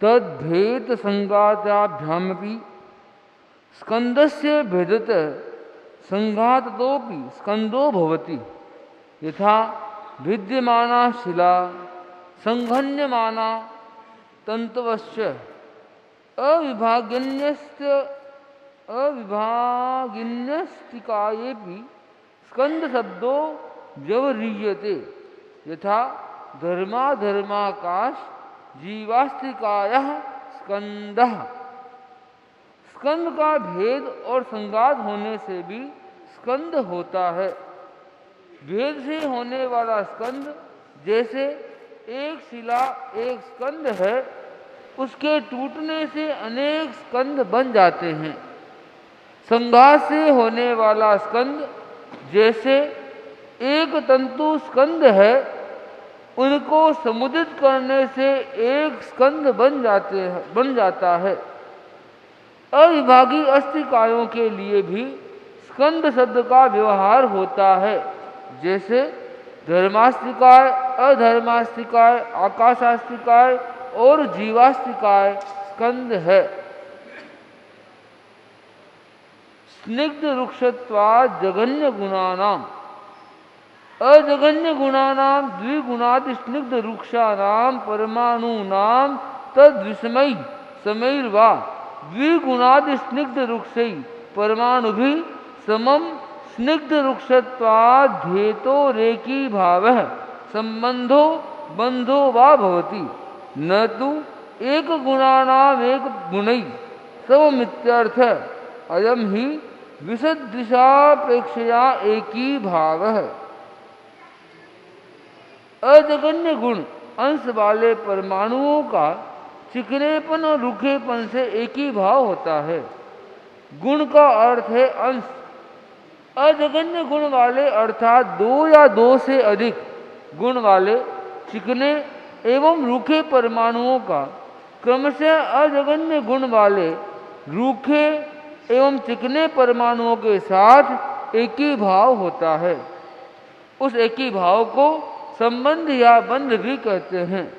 तद्भेद संघाताभ्यामपि स्कंदस्य भेदत संघाततोपि स्कंदो भवति। यथा भिद्यमाना शिला संघन्यमाना तंतवश्च अविभागिन्यस्तिकायेपि स्कंद शब्दो व्यवह्रियते। यथा धर्माधर्माकाश जीवास्तिकायः स्कंदः। स्कंद का भेद और संघात होने से भी स्कंद होता है। भेद से होने वाला स्कंद जैसे एक शिला एक स्कंद है, उसके टूटने से अनेक स्कंद बन जाते हैं। संघात से होने वाला स्कंद जैसे एक तंतु स्कंद है, उनको समुदित करने से एक स्कंद बन जाता है। अविभागी अस्तिकायों के लिए भी स्कंद शब्द का व्यवहार होता है। जैसे धर्मास्तिकाय, अधर्मास्तिकाय, आकाशास्तिकाय और जीवास्तिकाय स्कंद है। स्निग्ध रुक्षत्वात् जघन्य गुणानाम अजघन्य गुणानाम द्विगुणादि स्निग्ध रुक्षानाम परमाणूनाम तद्विषमयी समैर्वा द्विगुणादि स्निग्ध रुक्षै परमाणुभिः समम स्निग्ध रुक्षत्वात् धेतो रेकी भावः संबंधो बंधो वा भवति। न तु एक गुणानाम एक गुणै सममित्यर्थ। अयम ही विसदृशापेक्षया एकी भावः। अजगन्य गुण अंश वाले परमाणुओं का चिकनेपन और रूखेपन से एक ही भाव होता है। गुण का अर्थ है अंश। अजगन्य गुण वाले अर्थात दो या दो से अधिक गुण वाले चिकने एवं रूखे परमाणुओं का क्रमशः अजगन्य गुण वाले रूखे एवं चिकने परमाणुओं के साथ एक ही भाव होता है। उस एक ही भाव को संबंध या बंध भी कहते हैं।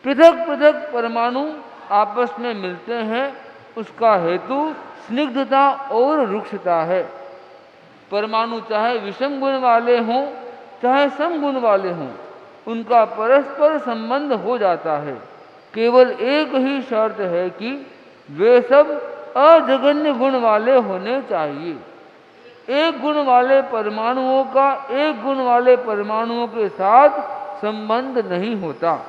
पृथक पृथक परमाणु आपस में मिलते हैं, उसका हेतु स्निग्धता और रुक्षता है। परमाणु चाहे विषम गुण वाले हों चाहे सम गुण वाले हों, उनका परस्पर संबंध हो जाता है। केवल एक ही शर्त है कि वे सब अजगन्य गुण वाले होने चाहिए। एक गुण वाले परमाणुओं का एक गुण वाले परमाणुओं के साथ संबंध नहीं होता।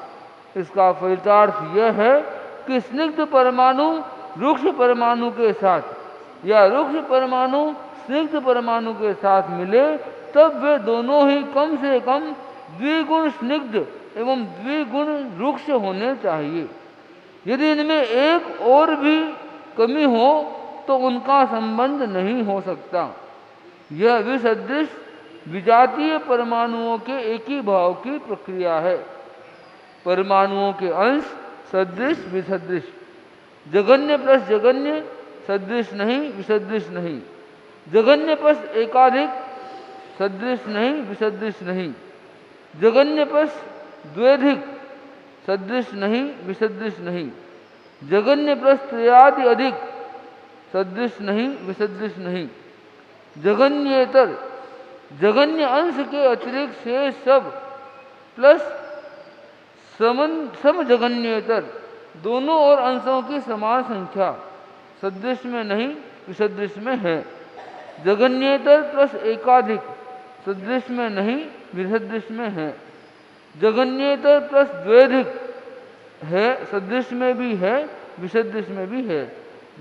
इसका फलितार्थ यह है कि स्निग्ध परमाणु रुक्ष परमाणु के साथ या रुक्ष परमाणु स्निग्ध परमाणु के साथ मिले तब वे दोनों ही कम से कम द्विगुण स्निग्ध एवं द्विगुण रुक्ष होने चाहिए। यदि इनमें एक और भी कमी हो तो उनका संबंध नहीं हो सकता। यह विसदृश विजातीय परमाणुओं के एक ही भाव की प्रक्रिया है। परमाणुओं के अंश सदृश विसदृश, जगन्य प्लस जगन्य, सदृश नहीं विसदृश नहीं। जगन्य प्लस एकाधिक, सदृश नहीं विसदृश नहीं। जगन्य प्लस द्वैधिक, सदृश नहीं विसदृश नहीं। जगन्य प्लस त्रयादि अधिक, सदृश नहीं विसदृश नहीं। जगन्येतर, जगन्य अंश के अतिरिक्त शेष सब प्लस समजगन्येतर, दोनों और अंशों की समान संख्या सदृश में नहीं विसदृश में है। जगन्येतर प्लस एकाधिक, सदृश में नहीं विसदृश में है। जगन्येतर प्लस द्वैधिक है, सदृश में भी है विसदृश में भी है।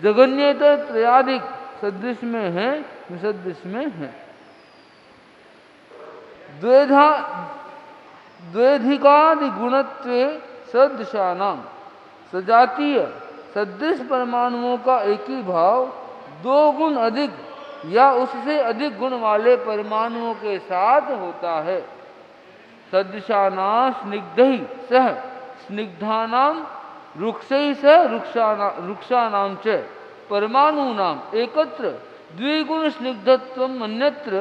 जगन्येतर त्रयाधिक, सदृश में है विसदृश में है। द्वैधिकादि गुणत्वे सदृशानाम, सजातीय सदृश परमाणुओं का एक ही भाव दो गुण अधिक या उससे अधिक गुण वाले परमाणुओं के साथ होता है। सदृशानां स्निग्धैः सह स्निग्धानां रुक्षैः सह रुक्षानां च परमाणूनां एकत्र द्विगुण स्निग्धत्वम अन्यत्र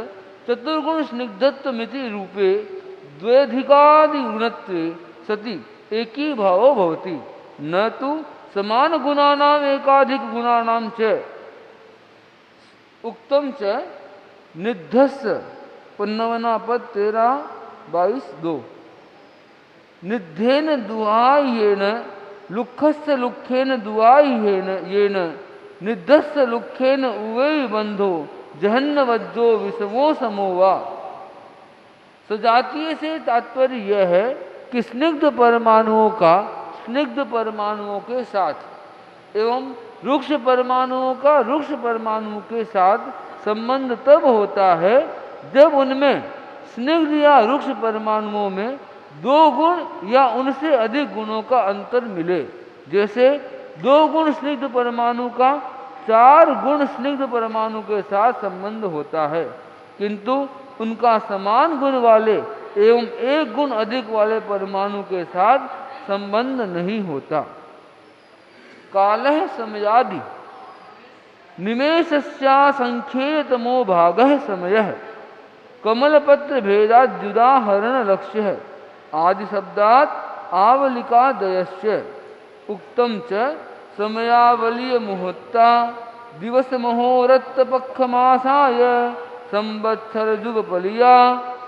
चतुर्गुण स्निग्धत्वमिति रूपे द्वैधिकादि गुणत्वे सति एकी भावो भवति न तु समान गुणानाम एकाधिक गुणानाम च उक्तम च निध्यस्य 55 पद 13-22 निध्येन दुहायेन लुखस्य लुखेन दुहायेन येन निध्यस्य लुखेन उवे बंधो जहन्न वज्जो विषमो समोवा। सजातीय से तात्पर्य यह है कि स्निग्ध परमाणुओं का स्निग्ध परमाणुओं के साथ एवं रुक्ष परमाणुओं का रुक्ष परमाणुओं के साथ संबंध तब होता है जब उनमें स्निग्ध या रुक्ष परमाणुओं में 2 गुण या उनसे अधिक गुणों का अंतर मिले। जैसे 2 गुण स्निग्ध परमाणु का 4 गुण स्निग्ध परमाणु के साथ संबंध होता है, किंतु उनका समान गुण वाले एवं 1 गुण अधिक वाले परमाणु के साथ संबंध नहीं होता। कालः समयादि निमेषस्या संख्येतमो भागः समयः कमलपत्र भेदाद्युदाहरण लक्ष्य आदि शब्दात् आवलिकादयस्य उक्तम च समयावलीय मुहूर्ता दिवस मुहूर्त पक्षमासाय संवत्सर जुगपलिया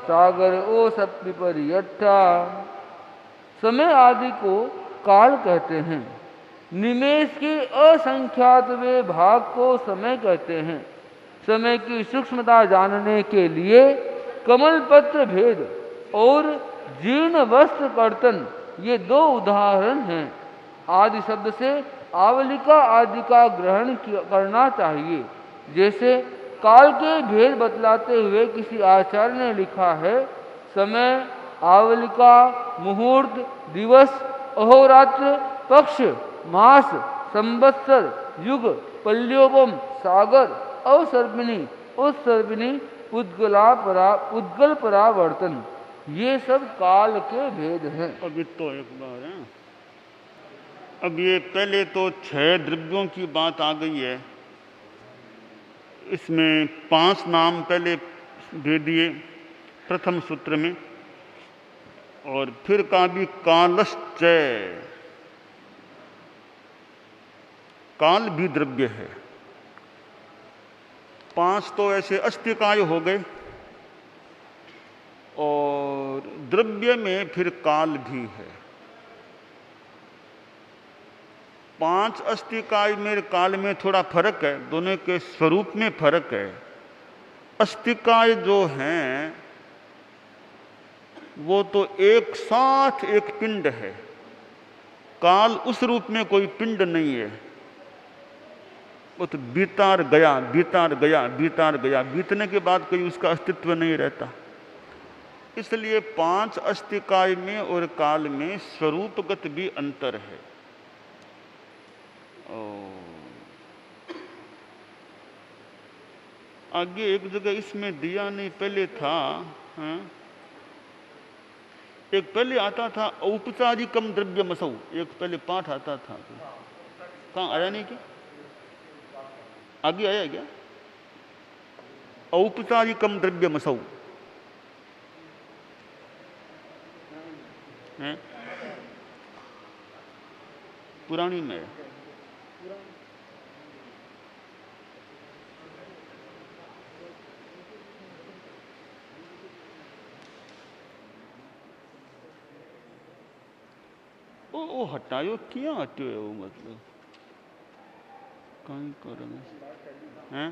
सागर ओ सप्विपरियट्ठा। समय आदि को काल कहते हैं, निमेष के असंख्यातवे भाग को समय कहते हैं। समय की सूक्ष्मता जानने के लिए कमल पत्र भेद और जीर्ण वस्त्र कर्तन ये 2 उदाहरण हैं। आदि शब्द से आवलिका आदि का ग्रहण करना चाहिए। जैसे काल के भेद बतलाते हुए किसी आचार्य ने लिखा है, समय, आवलिका, मुहूर्त, दिवस, अहोरात्र, पक्ष, मास, संवत्सर, युग, पल्योपम, सागर, अवसर्पिणी, उत्सर्पिणी, उद्गल परावर्तन, ये सब काल के भेद हैं। अभी तो एक बार है, अब ये पहले तो 6 द्रव्यों की बात आ गई है। इसमें 5 नाम पहले दे दिए प्रथम सूत्र में, और फिर कहा भी कालश्चय, काल भी द्रव्य है। 5 तो ऐसे अस्तिकाय हो गए, और द्रव्य में फिर काल भी है। 5 अस्तिकाय में काल में थोड़ा फर्क है, दोनों के स्वरूप में फर्क है। अस्तिकाय जो हैं वो तो एक साथ एक पिंड है, काल उस रूप में कोई पिंड नहीं है, वो तो बीतार गया बीतार गया बीतार गया, बीतने के बाद कोई उसका अस्तित्व नहीं रहता। इसलिए 5 अस्तिकाय में और काल में स्वरूपगत भी अंतर है। आगे एक जगह इसमें दिया नहीं, पहले था, हाँ? एक पहले आता था औपचारिकम द्रव्य मसौ, एक पहले पाठ आता था, कहाँ आया नहीं क्या? आगे आया क्या? औपचारिकम द्रव्य मसौ है, पुरानी में ओ हटायो क्या हटायो, मतलब कहीं करेंगे हैं?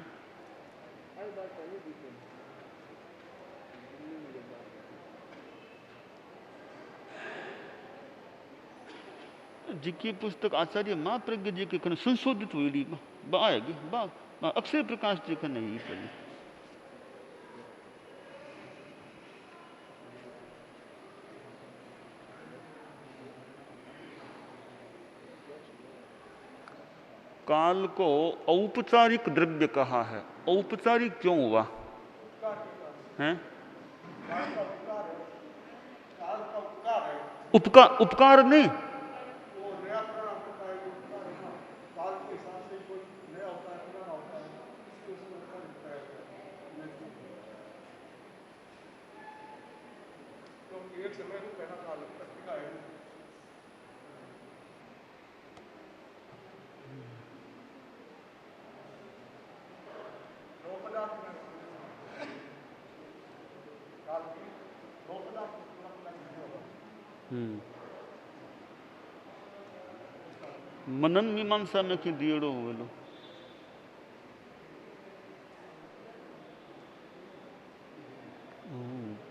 जी की पुस्तक आचार्य महाप्रज्ञ जी के खन संशोधित हुई आएगी अक्षय प्रकाश जी का नहीं पहले। काल को औपचारिक द्रव्य कहा है। औपचारिक क्यों हुआ है? उपकार नहीं, एक समय को पहला काल पत्रिका है दो पदार्थ में काल की दो पदार्थ मनन मीमांसा में की दियड़ो वेलो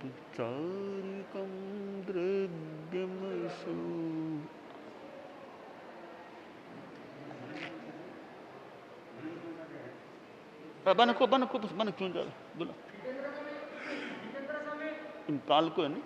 औपचारिकं द्रव्यमसु बन क्यों जा बोला इन काल को है नहीं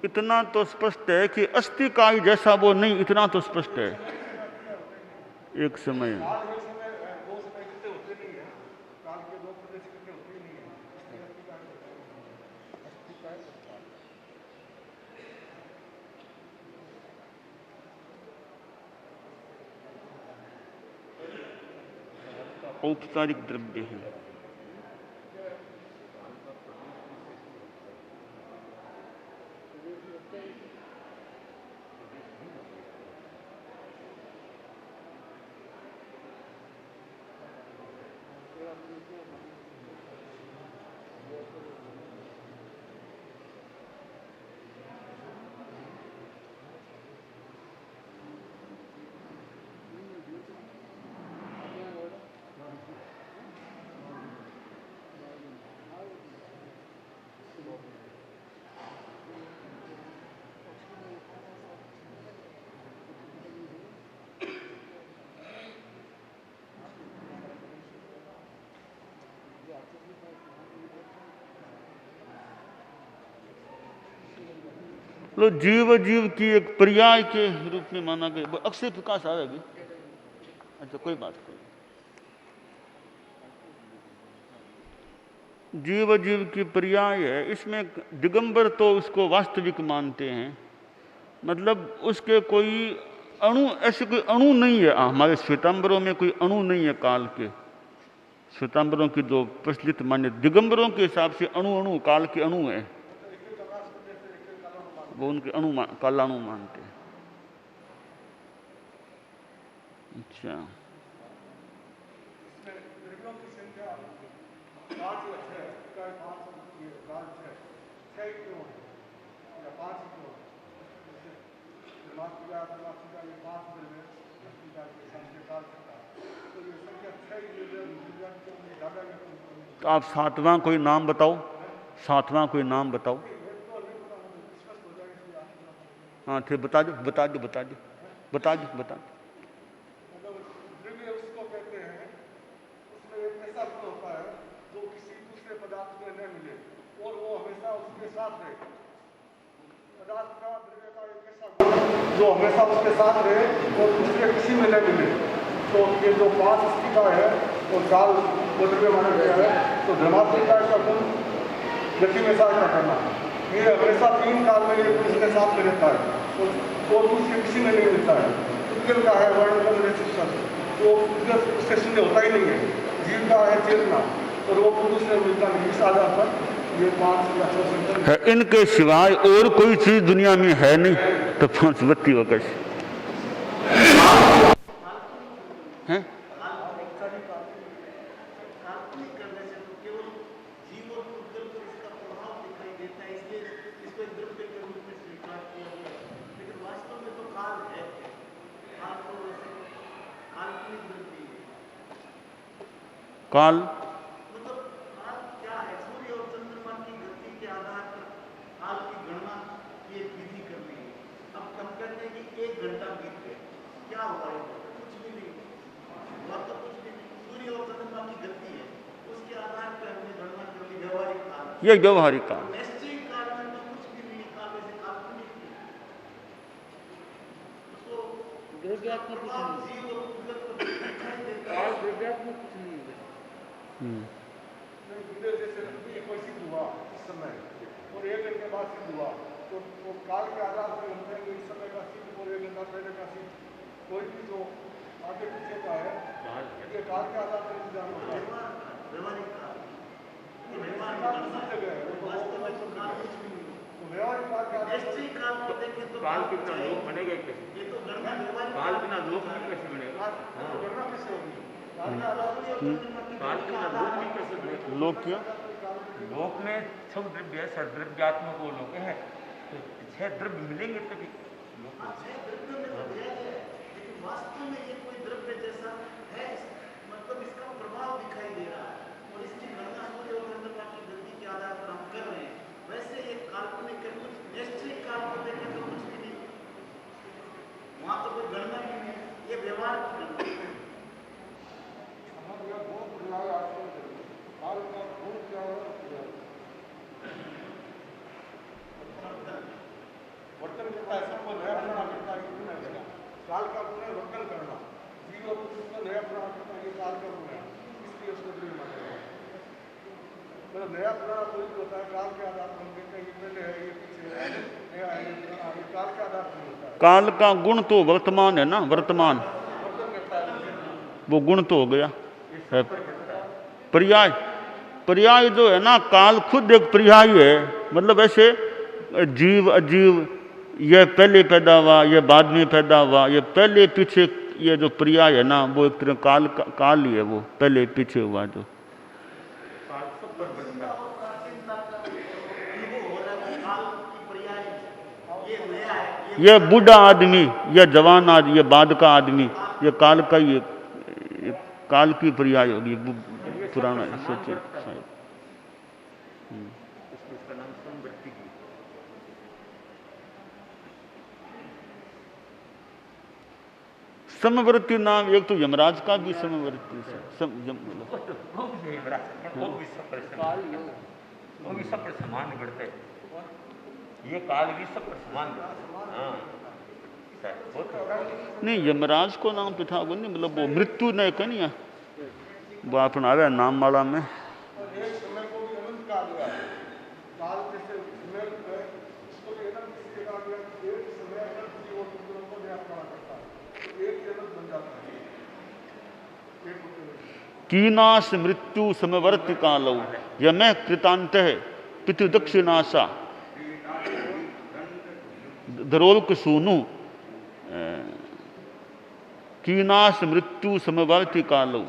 इतना तो स्पष्ट है कि अस्थि काल जैसा वो नहीं, इतना तो स्पष्ट है। एक समय औपचारिक द्रव्य है। तो जीव जीव की एक पर्याय के रूप में माना गया। अक्षय प्रकाश आएगी। अच्छा कोई बात नहीं। जीव जीव की पर्याय है। इसमें दिगंबर तो उसको वास्तविक मानते हैं, मतलब उसके कोई अणु, ऐसे कोई अणु नहीं है। हमारे श्वेतांबरों में कोई अणु नहीं है काल के। श्वेतांबरों की दो प्रचलित मान्य, दिगंबरों के हिसाब से अणु अणु काल के अणु है, वो उनके कालाणु मानते हैं। अच्छा तो आप सातवां कोई नाम बताओ, सातवां कोई नाम बताओ। हाँ थे बता दो बता दो बता दो बता दो बता दो। मतलब द्रव्य उसको कहते हैं, उसमें एक ऐसा गुण होता है जो किसी दूसरे पदार्थ में न मिले और वो हमेशा उसके साथ रहे। पदार्थ का, द्रव्य का एक ऐसा गुण जो हमेशा उसके साथ रहे और दूसरे किसी में न मिले। तो ये जो 5 अस्थिका है और काल वो द्रव्य माना गया है। तो धर्मात्मिका का गुण गति में सहायता करना, ये हमेशा 3 काल में इसके साथ में रहता है और दूसरे किसी में नहीं मिलता है। उद्गल का है वर्ण शिक्षण, तो उससे शून्य होता ही नहीं है। जीव का है चेतना और वो दूसरे मिलता नहीं। इस आधार पर ये 5 है। इनके सिवाय और कोई चीज दुनिया में है नहीं, तो 5 व्यक्ति हो कैसे हैं? काल मतलब काल क्या है? सूर्य और चंद्रमा की गति के आधार पर काल की गणना की एक विधि करनी है। अब हम कहते हैं कि 1 घंटा बीत गया, क्या हुआ? कुछ भी नहीं हुआ, तो कुछ भी नहीं। सूर्य और चंद्रमा की गति है, उसके आधार पर हमने गणना कर ली व्यवहारिक काल। ये व्यवहारिक काल, निश्चित काल में तो कुछ भी नहीं, काल में से काल्पनिक उसको जीव और काल द्रव्यात्मक कुछ नहीं है। नहीं, जैसे ये कोई सिद्ध हुआ इस समय और 1 घंटे बाद सिद्ध हुआ, तो वो काल के आधार पर होता है कि इस समय का सिद्ध और 1 घंटा पहले का सिद्ध कोई भी जो आगे पीछे का है ये काल के आधार पर इंतजाम होता है। व्यवहारिक काल सब जगह है, तो व्यवहारिक काल के आधार पर काल कितना लोक बनेगा कैसे? काल बिना लोक भी कैसे बनेगा? गणना कैसे होगी? काल के आधार पर काल बिना लोक भी कैसे बनेगा? लोक क्यों? लोक में सब द्रव्य सद्रव्यात्मक वो लोक है, तो 6 द्रव्य मिलेंगे तभी लोक। वास्तव में ये कोई द्रव्य जैसा है, मतलब इसका प्रभाव दिखाई दे रहा है और इसकी गणना सूर्य और चंद्रमा की गति के आधार पर हम कर रहे हैं। वैसे ये काल्पनिक है, कुछ निश्चित काल को देखें तो कुछ भी नहीं, वहां तो कोई गणना भी नहीं, ये व्यवहार की गणना है। हमारे यहाँ बहुत बुलाया आपको काल का गुण क्या है? वर्तन करता है, सबको नया बनाना करता है, ये गुण है। काल का गुण है वर्तन करना, जीव और पुरुष को नया बनाना करता है, ये काल का गुण है, इसलिए उसको द्रव्य माना जाता है। मतलब नया पुराना कोई भी होता है, काल के आधार पर हम देखते हैं ये पहले है, ये पीछे है, नया है, ये पुराना है, ये काल के आधार पर होता है। काल का गुण तो वर्तमान है ना, वर्तमान वर्तन करता है वो गुण तो हो गया है। पर्याय, पर्याय जो है ना, काल खुद एक पर्याय है। मतलब ऐसे जीव अजीव, ये पहले पैदा हुआ, ये बाद में पैदा हुआ, ये पहले पीछे, ये जो पर्याय है ना वो एक तरह काल ही है, वो पहले पीछे हुआ जो। ये बूढ़ा आदमी, ये जवान आदमी, ये बाद का आदमी, ये काल का ही, ये काल की पर्याय होगी, पुराना सोचिए शायद। इसका नाम समवर्ती है। समवर्ती नाम एक तो यमराज का भी समवर्ती वो भी सब पर समान बढ़ते हैं, ये काल भी सब पर समान बढ़ते हैं। हाँ नहीं, यमराज को नाम पिता को नहीं, मतलब वो मृत्यु नहीं कहीं है, वो अपना आवे नाम माला में। और एक समय को भी अनंत काल हुआ है। काल जैसे समय है, उसको भी अनंत इसलिए कहा गया कि एक समय अनंत जीव और पुरुषों को नया प्राण करता है, तो एक ही अनंत बन जाता है। एक होते हुए कीनाश मृत्यु समवर्ति कालो यमे कृतांत पितृदक्षिणाशा धरोल्क सूनु कीनाश मृत्यु समवर्ति कालो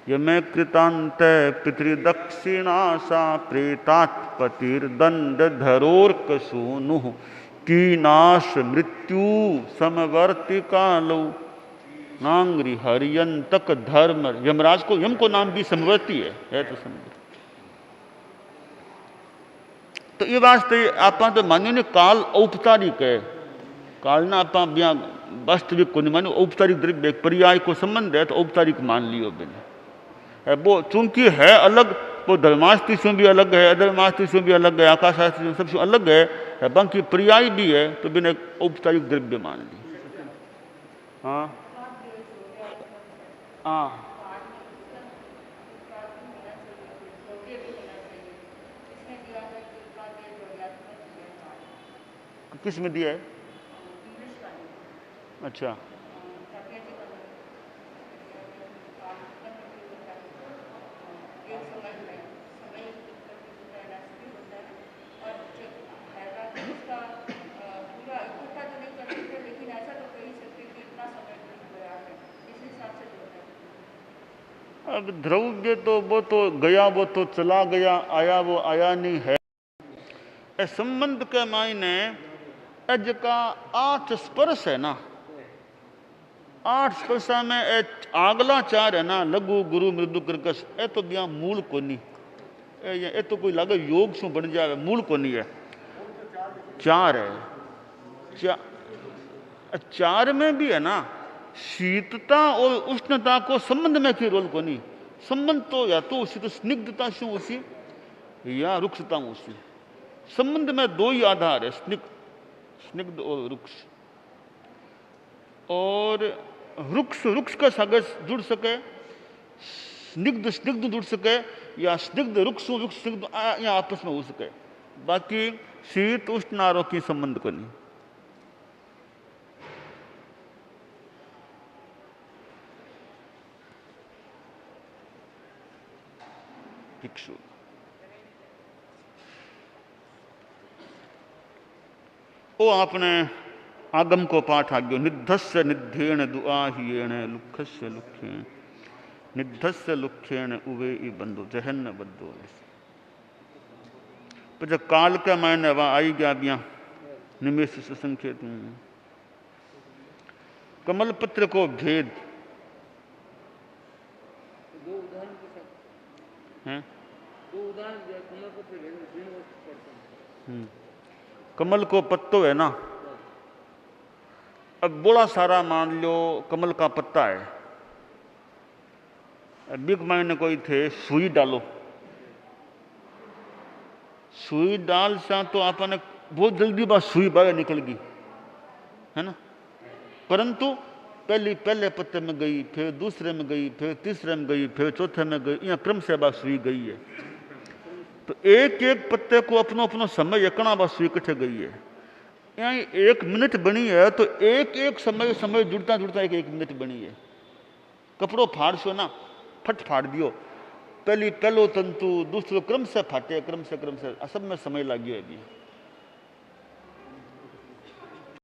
यमे कृतांत पितृदक्षिणाशा प्रेतात्पतिर्दंड धरोर्क सूनु कीनाश मृत्यु समवर्ति कालो नांगरी हरियंतक धर्म। यमराज को, यम को नाम भी समवर्ती है तो समवर्ती। तो ये वास्ते आप तो मानो ने काल औपचारिक है, काल ना आप वास्तविक को नहीं मानो, औपचारिक द्रव्य पर्याय को संबंध है तो औपचारिक मान लियो बिना है। वो चूंकि है अलग, वो धर्मास्त्र से भी अलग है, अधर्मास्त्र से भी अलग है, आकाशास्त्र से सबसे अलग है, बाकी पर्याय भी है, तो बिना औपचारिक द्रव्य मान ली। हाँ हाँ, किस में दिया है? अच्छा, अब द्रव्य तो वो तो गया, वो तो चला गया, आया वो आया नहीं है। संबंध के मायने अज का 8 स्पर्श है ना, 8 स्पर्शा में आगला 4 है ना, लघु गुरु मृदु कर्कश, ए तो बिया मूल को नहीं, ए तो कोई लगे योग से बन जाए, मूल को नहीं है। 4 है, 4 में भी है ना शीतता और उष्णता को संबंध में की रोल को नहीं। संबंध तो या तो उसी तो स्निग्धता से उसी या रुक्षता उसी। संबंध में 2 ही आधार है, स्निग्ध और रुक्ष। और रुक्ष रुक्ष के सागे जुड़ सके, स्निग्ध स्निग्ध जुड़ सके, या स्निग्ध रुक्ष रुक्ष स्निग्ध या आपस में हो सके। बाकी शीत उष्ण आरो की संबंध को नहीं। भिक्षु ओ आपने आगम को पाठ आग्यो, निद्धस्य निध्येण दुआहियेण लुखस्य लुख्येण निद्धस्य लुख्येण उवे ई बंधु जहन्न बद्धो। पर जब काल का मैंने वहां आई गया बिया निमेष संख्येत कमल पत्र को भेद हैं। कमल को पत्तो है ना, अब बड़ा सारा मान लो कमल का पत्ता है, बिग माइंड कोई थे सुई डालो, सुई डाल सा तो आपने बहुत जल्दी बात सुई बाहर निकल गई है ना, परंतु पहले पत्ते में गई, फिर दूसरे में गई, फिर तीसरे में गई, फिर चौथे में गई, यहाँ क्रम से बात सुई गई है। तो एक एक पत्ते को अपनो अपनो समय एकना बात सुई कट्ठे गई है। यहाँ 1 मिनट बनी है तो एक एक समय जुड़ता जुड़ता एक मिनट बनी है। कपड़ो फाड़सो ना, फट फाड़ दियो, पहलो तंतु दूसरो क्रम से फाटे, क्रम से सब में समय लागियो है।